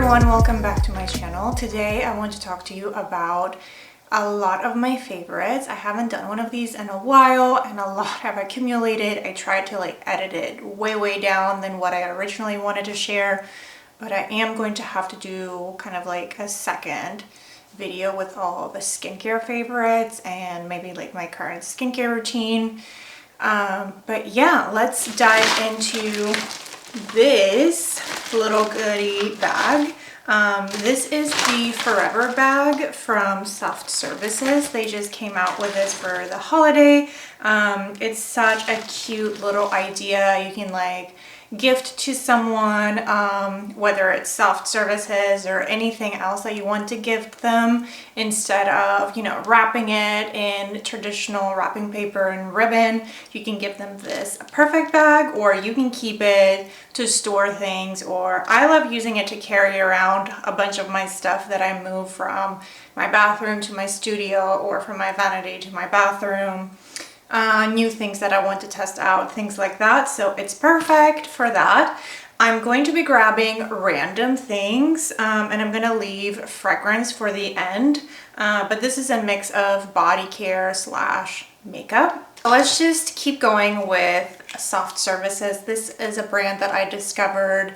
everyone, welcome back to my channel. Today I want to talk to you about a lot of my favorites. I haven't done one of these in a while and a lot have accumulated. I tried to edit it way down than what I originally wanted to share, but I am going to have to do kind of a second video with all the skincare favorites and maybe my current skincare routine. But yeah, let's dive into this little goodie bag. This is the Forever bag from Soft Services. They just came out with this for the holiday. It's such a cute little idea. You can gift to someone, whether it's Soft Services or anything else that you want to gift them, instead of wrapping it in traditional wrapping paper and ribbon. You can give them this perfect bag, or you can keep it to store things, or I love using it to carry around a bunch of my stuff that I move from my bathroom to my studio, or from my vanity to my bathroom. New things that I want to test out, things like that. So it's perfect for that. I'm going to be grabbing random things and I'm going to leave fragrance for the end. But this is a mix of body care / makeup. Let's just keep going with Soft Services. This is a brand that I discovered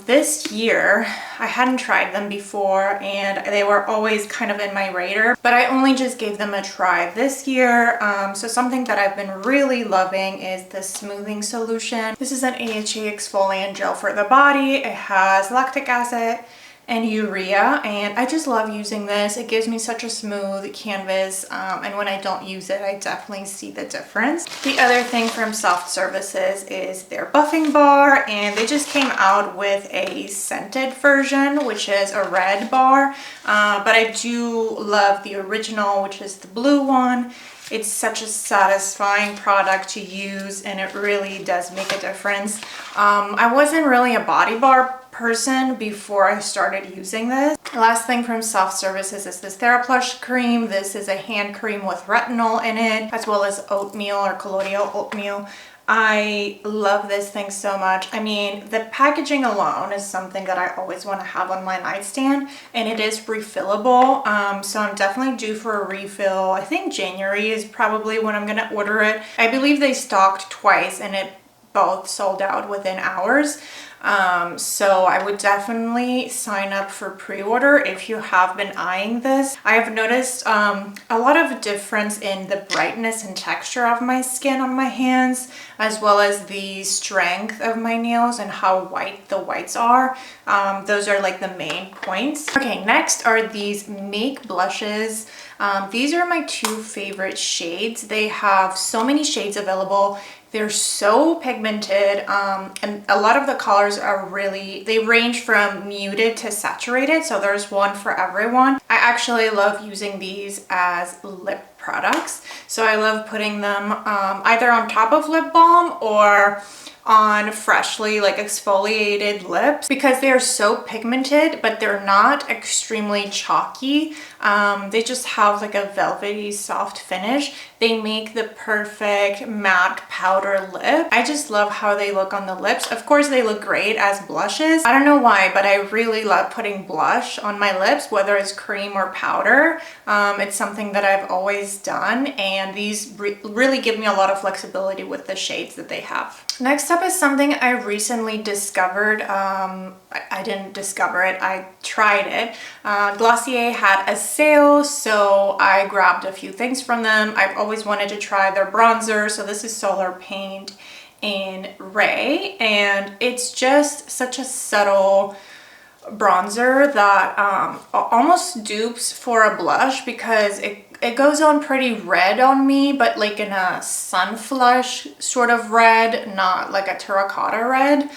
this year. I hadn't tried them before and they were always kind of in my radar, but I only just gave them a try this year. So something that I've been really loving is the smoothing solution. This is an AHA exfoliant gel for the body. It has lactic acid and urea, and I just love using this. It gives me such a smooth canvas, and when I don't use it, I definitely see the difference. The other thing from Soft Services is their buffing bar, and they just came out with a scented version, which is a red bar, but I do love the original, which is the blue one. It's such a satisfying product to use, and it really does make a difference. I wasn't really a body bar person before I started using this. The last thing from Soft Services is this THERAPLUSH cream. This is a hand cream with retinol in it, as well as oatmeal or colloidal oatmeal. I love this thing so much. I mean, the packaging alone is something that I always want to have on my nightstand, and it is refillable. So I'm definitely due for a refill. I think January is probably when I'm going to order it. I believe they stocked twice and it both sold out within hours. So I would definitely sign up for pre-order if you have been eyeing this. I have noticed a lot of difference in the brightness and texture of my skin on my hands, as well as the strength of my nails and how white the whites are. Those are the main points. Okay, next are these Make blushes. These are my two favorite shades. They have so many shades available. They're so pigmented, and a lot of the colors are they range from muted to saturated, so there's one for everyone. I actually love using these as lip products, so I love putting them either on top of lip balm or on freshly exfoliated lips, because they are so pigmented, but they're not extremely chalky. They just have a velvety soft finish. They make the perfect matte powder lip. I just love how they look on the lips. Of course, they look great as blushes. I don't know why, but I really love putting blush on my lips, whether it's cream or powder. It's something that I've always done, and these really give me a lot of flexibility with the shades that they have. Next up is something I recently discovered. I didn't discover it, I tried it. Glossier had a sale, so I grabbed a few things from them. I've always wanted to try their bronzer, so this is Solar Paint in Ray, and it's just such a subtle bronzer that almost dupes for a blush, because it goes on pretty red on me, but in a sun flush sort of red, not a terracotta red.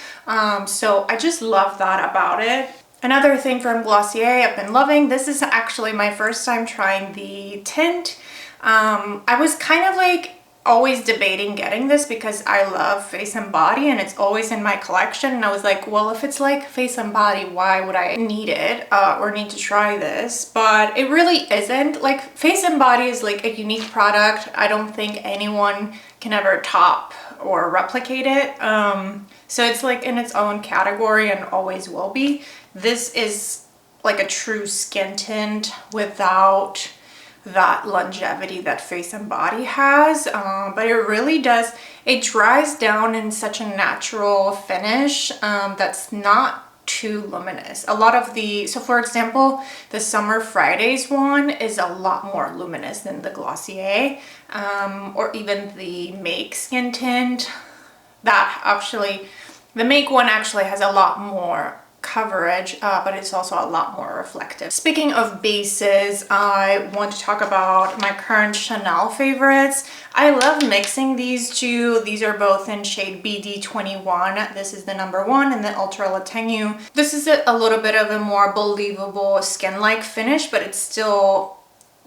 So I just love that about it. Another thing from Glossier I've been loving, this is actually my first time trying the tint. I was kind of always debating getting this because I love face and body and it's always in my collection, and I was like, well, if it's face and body, why would I need it or need to try this? But it really isn't. Face and body is a unique product. I don't think anyone can ever top or replicate it. So it's like in its own category and always will be. This is like a true skin tint without that longevity that Face and Body has, but it really does, it dries down in such a natural finish that's not too luminous. A lot of the, so for example, the Summer Fridays one is a lot more luminous than the Glossier, or even the Make skin tint. That actually, the Make one actually has a lot more coverage, but it's also a lot more reflective. Speaking of bases, I want to talk about my current Chanel favorites. I love mixing these two. These are both in shade BD21. This is the number 1 and the Ultra La Tenue. This is a little bit of a more believable skin-like finish, but it's still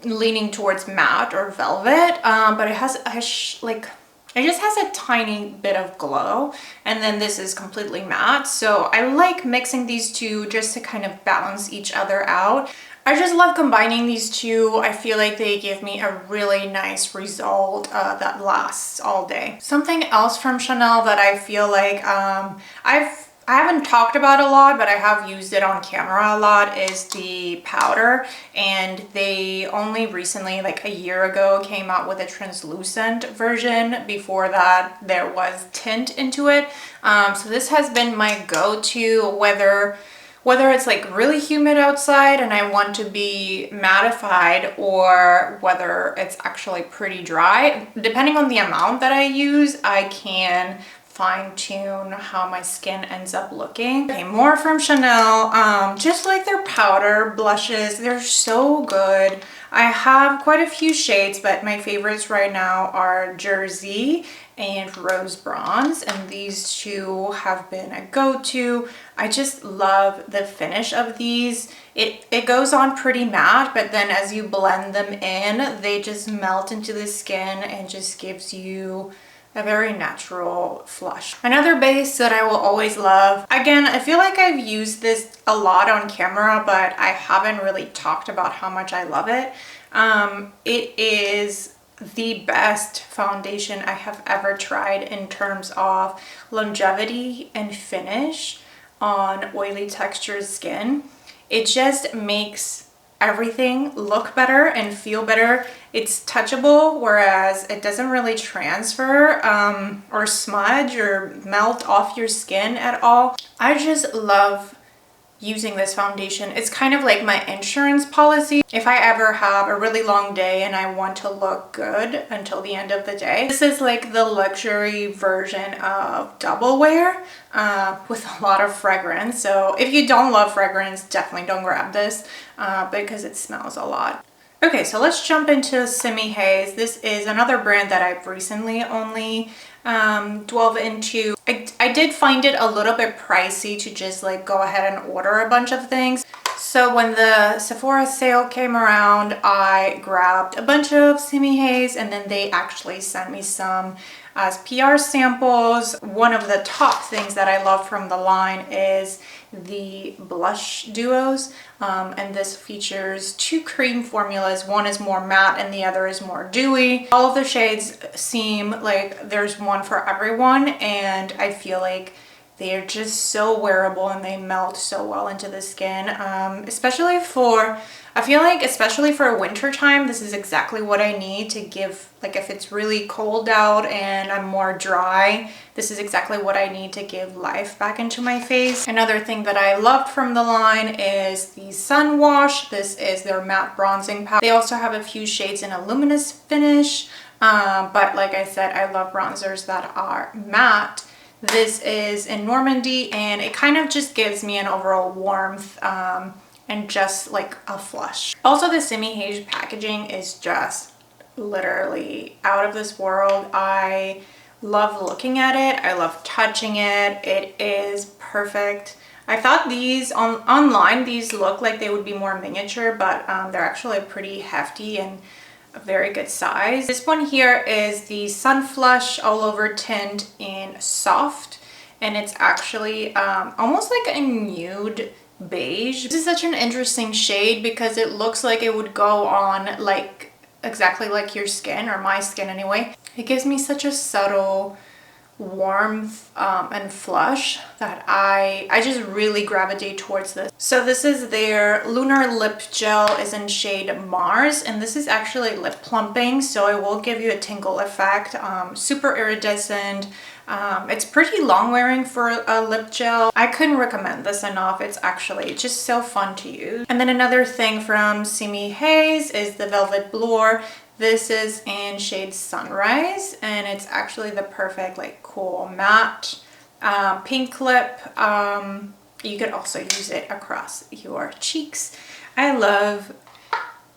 leaning towards matte or velvet, but it has it just has a tiny bit of glow, and then this is completely matte. So I like mixing these two just to kind of balance each other out. I just love combining these two. I feel like they give me a really nice result that lasts all day. Something else from Chanel that I feel like I haven't talked about a lot, but I have used it on camera a lot, is the powder. And they only recently, like a year ago, came out with a translucent version. Before that, there was tint into it. So this has been my go-to, whether it's like really humid outside and I want to be mattified, or whether it's actually pretty dry. Depending on the amount that I use, I can fine-tune how my skin ends up looking. Okay, more from Chanel. Just like their powder blushes, they're so good. I have quite a few shades, but my favorites right now are Jersey and Rose Bronze, and these two have been a go-to. I just love the finish of these. It goes on pretty matte, but then as you blend them in, they just melt into the skin and just gives you a very natural flush. Another base that I will always love, again, I feel like I've used this a lot on camera, but I haven't really talked about how much I love it. It is the best foundation I have ever tried in terms of longevity and finish on oily textured skin. It just makes everything look better and feel better. It's touchable, whereas it doesn't really transfer or smudge or melt off your skin at all. I just love using this foundation. It's kind of like my insurance policy. If I ever have a really long day and I want to look good until the end of the day, this is like the luxury version of double wear with a lot of fragrance. So if you don't love fragrance, definitely don't grab this because it smells a lot. Okay, so let's jump into Simihaze. This is another brand that I've recently only delve into. I did find it a little bit pricey to just like go ahead and order a bunch of things. So when the Sephora sale came around, I grabbed a bunch of Simihaze, and then they actually sent me some as PR samples. One of the top things that I love from the line is the blush duos, and this features 2 cream formulas. One is more matte and the other is more dewy. All of the shades seem like there's one for everyone, and I feel like they're just so wearable and they melt so well into the skin, especially for, I feel like especially for winter time, this is exactly what I need to give, like if it's really cold out and I'm more dry, this is exactly what I need to give life back into my face. Another thing that I loved from the line is the Sun Wash. This is their matte bronzing powder. They also have a few shades in a luminous finish, but like I said, I love bronzers that are matte. This is in Normandy, and it kind of just gives me an overall warmth and just like a flush. Also, the Simihaze packaging is just literally out of this world. I love looking at it. I love touching it. It is perfect. I thought these online, these look like they would be more miniature, but they're actually pretty hefty and a very good size. This one here is the Sun Flush All Over Tint in Soft, and it's actually almost like a nude beige. This is such an interesting shade because it looks like it would go on like exactly like your skin, or my skin anyway. It gives me such a subtle warmth and flush that I just really gravitate towards this. So this is their Lunar Lip Gel, is in shade Mars, and this is actually lip plumping, so it will give you a tingle effect. Super iridescent. It's pretty long wearing for a lip gel. I couldn't recommend this enough. It's actually just so fun to use. And then another thing from simihaze is the Velvet Blur. This is in shade Sunrise, and it's actually the perfect like cool matte pink lip. You could also use it across your cheeks. I love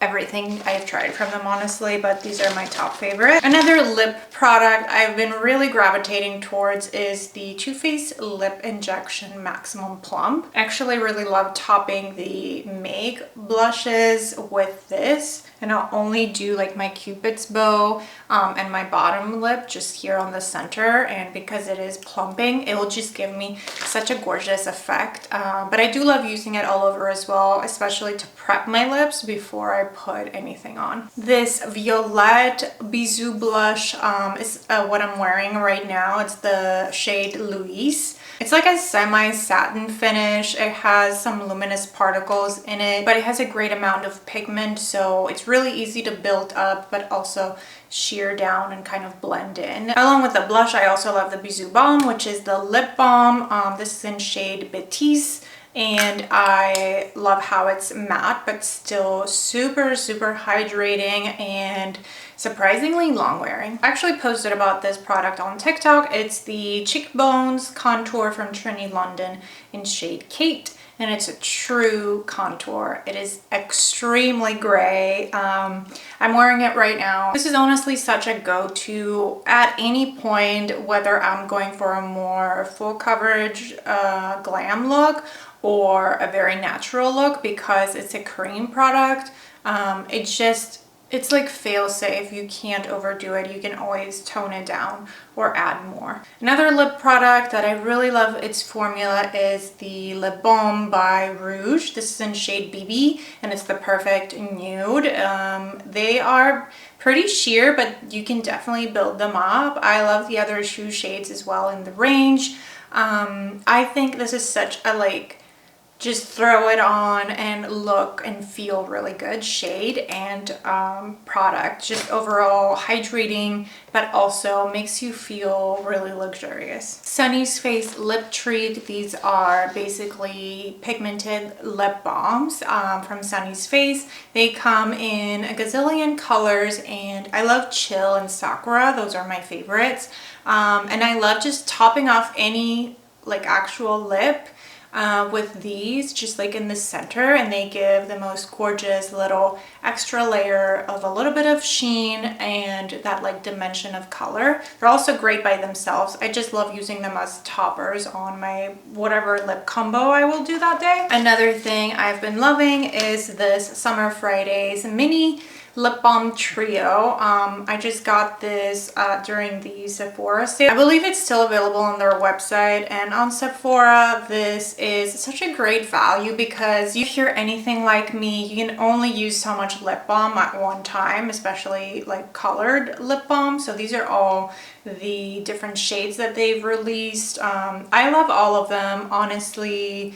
everything I've tried from them, honestly, but these are my top favorite. Another lip product I've been really gravitating towards is the Too Faced Lip Injection Maximum Plump. I actually really love topping the Make blushes with this, and I'll only do like my Cupid's bow and my bottom lip just here on the center, and because it is plumping, it will just give me such a gorgeous effect. But I do love using it all over as well, especially to prep my lips before I put anything on. This Violette BISOU blush is what I'm wearing right now. It's the shade Louise. It's like a semi-satin finish. It has some luminous particles in it, but it has a great amount of pigment, so it's really easy to build up but also sheer down and kind of blend in. Along with the blush, I also love the BISOU balm, which is the lip balm. This is in shade Betise, and I love how it's matte but still super hydrating and surprisingly long wearing. I actually posted about this product on TikTok. It's the Cheekbones Contour from Trinny London in shade Kate, and it's a true contour. It is extremely gray. I'm wearing it right now. This is honestly such a go-to at any point, whether I'm going for a more full coverage glam look or a very natural look, because it's a cream product. It's like fail-safe. You can't overdo it. You can always tone it down or add more. Another lip product that I really love its formula is the Lip Balm by Rouge. This is in shade BB, and it's the perfect nude. They are pretty sheer, but you can definitely build them up. I love the other two shades as well in the range. I think this is such a like just throw it on and look and feel really good shade and product. Just overall hydrating, but also makes you feel really luxurious. Sunnies Face Lip Treat. These are basically pigmented lip balms from Sunnies Face. They come in a gazillion colors, and I love Chill and Sakura. Those are my favorites. And I love just topping off any like actual lip with these just like in the center, and they give the most gorgeous little extra layer of a little bit of sheen and that like dimension of color. They're also great by themselves. I just love using them as toppers on my whatever lip combo I will do that day. Another thing I've been loving is this Summer Fridays mini lip balm trio. I just got this during the Sephora sale. I believe it's still available on their website, and on Sephora this is such a great value because if you're anything like me, you can only use so much lip balm at one time, especially like colored lip balm. So these are all the different shades that they've released. I love all of them, honestly.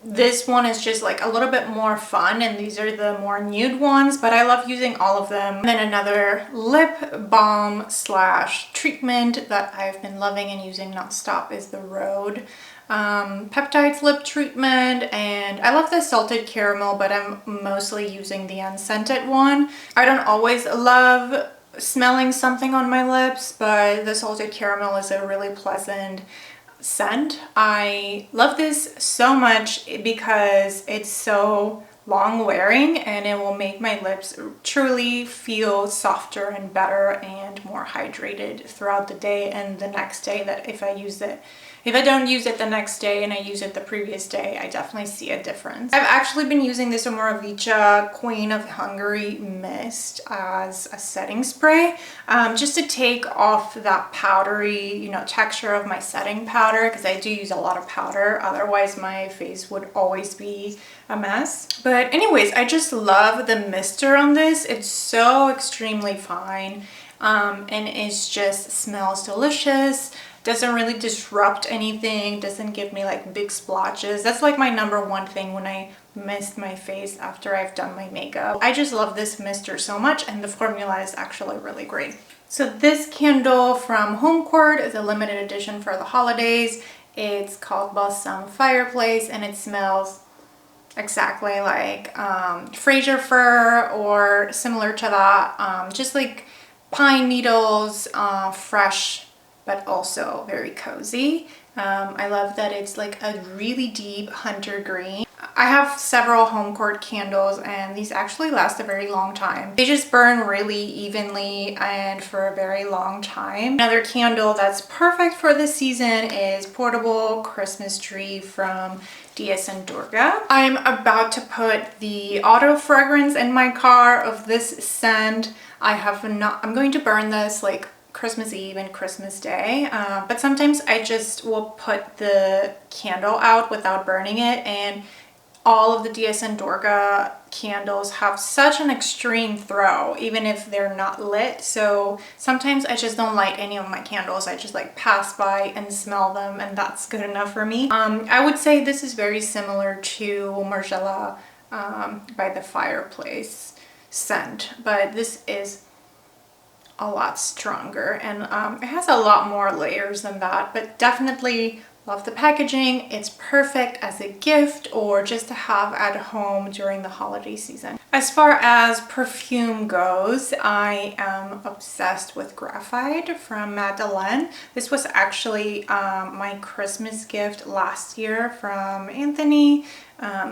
This one is just like a little bit more fun, and these are the more nude ones, but I love using all of them. And then another lip balm slash treatment that I've been loving and using nonstop is the Rhode Peptide Lip Treatment, and I love the salted caramel, but I'm mostly using the unscented one. I don't always love smelling something on my lips, but the salted caramel is a really pleasant scent. I love this so much because it's so long wearing, and it will make my lips truly feel softer and better and more hydrated throughout the day and the next day. That if I use it, if I don't use it the next day and I use it the previous day, I definitely see a difference. I've actually been using this omorovicza Queen of Hungary Mist as a setting spray, just to take off that powdery, you know, texture of my setting powder, because I do use a lot of powder. Otherwise my face would always be a mess. But anyways, I just love the mister on this. It's so extremely fine, and it just smells delicious. doesn't really disrupt anything, doesn't give me like big splotches. That's like my number one thing when I mist my face after I've done my makeup. I just love this mister so much, and the formula is actually really great. So this candle from Homecourt is a limited edition for the holidays. It's called Balsam Fireplace, and it smells exactly like Fraser fir or similar to that, just like pine needles, fresh but also very cozy. I love that it's like a really deep hunter green. I have several Homecourt candles, and these actually last a very long time. They just burn really evenly and for a very long time. Another candle that's perfect for this season is Portable Christmas Tree from DS & Durga. I'm about to put the auto fragrance in my car of this scent. I'm going to burn this like Christmas Eve and Christmas Day, but sometimes I just will put the candle out without burning it, and all of the DS & Durga candles have such an extreme throw, even if they're not lit. So sometimes I just don't light any of my candles. I just like pass by and smell them, and that's good enough for me. I would say this is very similar to Margiela by the Fireplace scent, but this is a lot stronger, and it has a lot more layers than that, but definitely love the packaging. It's perfect as a gift or just to have at home during the holiday season. As far as perfume goes, I am obsessed with Graphite from Madeleine. This was actually my Christmas gift last year from Anthony.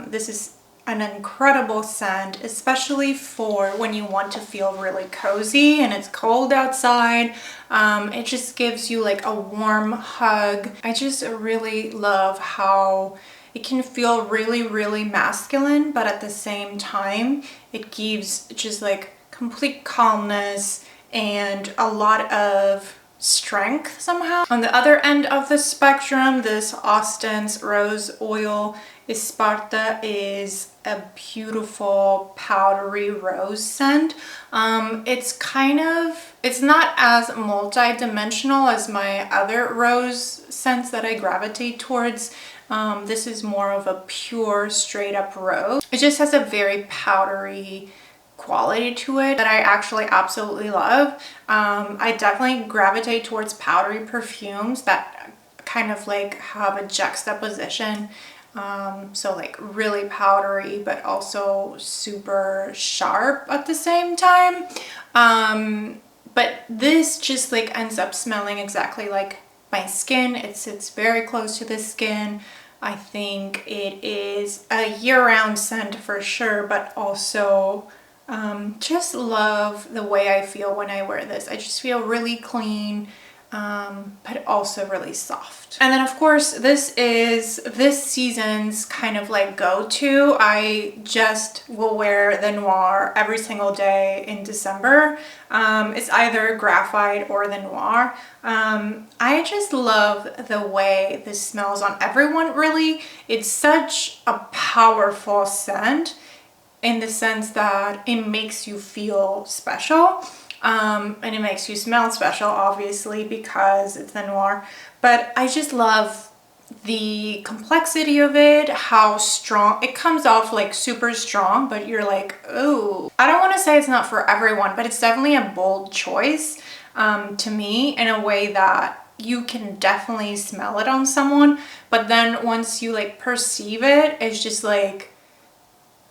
This is an incredible scent, especially for when you want to feel really cozy and it's cold outside. It just gives you like a warm hug. I just really love how it can feel really, really masculine, but at the same time, it gives just like complete calmness and a lot of strength somehow. On the other end of the spectrum, this Austin's Rose Oil Esparta is a beautiful powdery rose scent. It's not as multi-dimensional as my other rose scents that I gravitate towards. This is more of a pure straight up rose. It just has a very powdery quality to it that I actually absolutely love. I definitely gravitate towards powdery perfumes that kind of like have a juxtaposition. So like really powdery, but also super sharp at the same time. But this just like ends up smelling exactly like my skin. It sits very close to the skin. I think it is a year-round scent for sure, but also just love the way I feel when I wear this. I just feel really clean, but also really soft. And then of course, this is this season's kind of like go-to. I just will wear the Noir every single day in December. It's either Graphite or the Noir. I just love the way this smells on everyone, really. It's such a powerful scent in the sense that it makes you feel special. And it makes you smell special, obviously, because it's the Noir. But I just love the complexity of it, how strong it comes off, like super strong, but you're like, oh, I don't want to say it's not for everyone, but it's definitely a bold choice to me, in a way that you can definitely smell it on someone, but then once you like perceive it, it's just like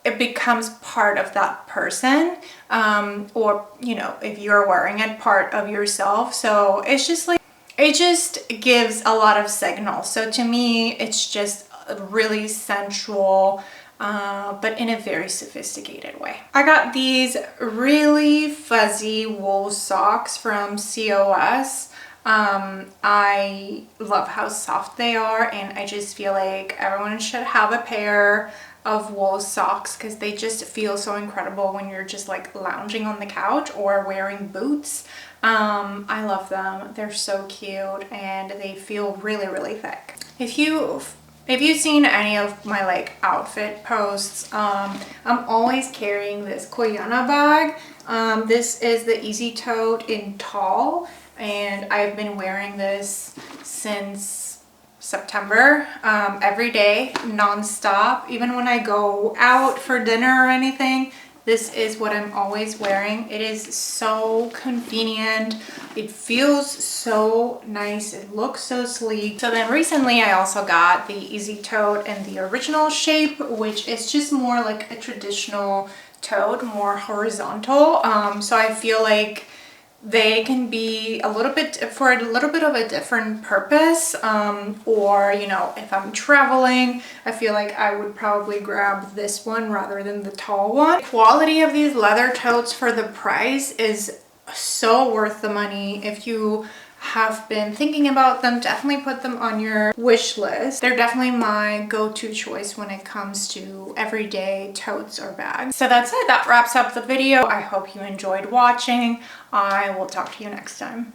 it becomes part of that person, or you know, if you're wearing it, part of yourself. So it's just like, it just gives a lot of signals. So to me, it's just really sensual, but in a very sophisticated way. I got these really fuzzy wool socks from COS. I love how soft they are, and I just feel like everyone should have a pair of wool socks because they just feel so incredible when you're just like lounging on the couch or wearing boots. I love them. They're so cute and they feel really, really thick. If you've seen any of my like outfit posts, I'm always carrying this Cuyana bag. This is the Easy Tote in tall, and I've been wearing this since September, every day, non-stop. Even when I go out for dinner or anything, this is what I'm always wearing. It is so convenient. It feels so nice. It looks so sleek. So then recently I also got the Easy Tote in the original shape, which is just more like a traditional tote, more horizontal. So I feel like they can be a little bit for a little bit of a different purpose, or you know, if I'm traveling, I feel like I would probably grab this one rather than the tall one. The quality of these leather totes for the price is so worth the money. If you have been thinking about them, definitely put them on your wish list. They're definitely my go-to choice when it comes to everyday totes or bags. So that's it. That wraps up the video. I hope you enjoyed watching. I will talk to you next time.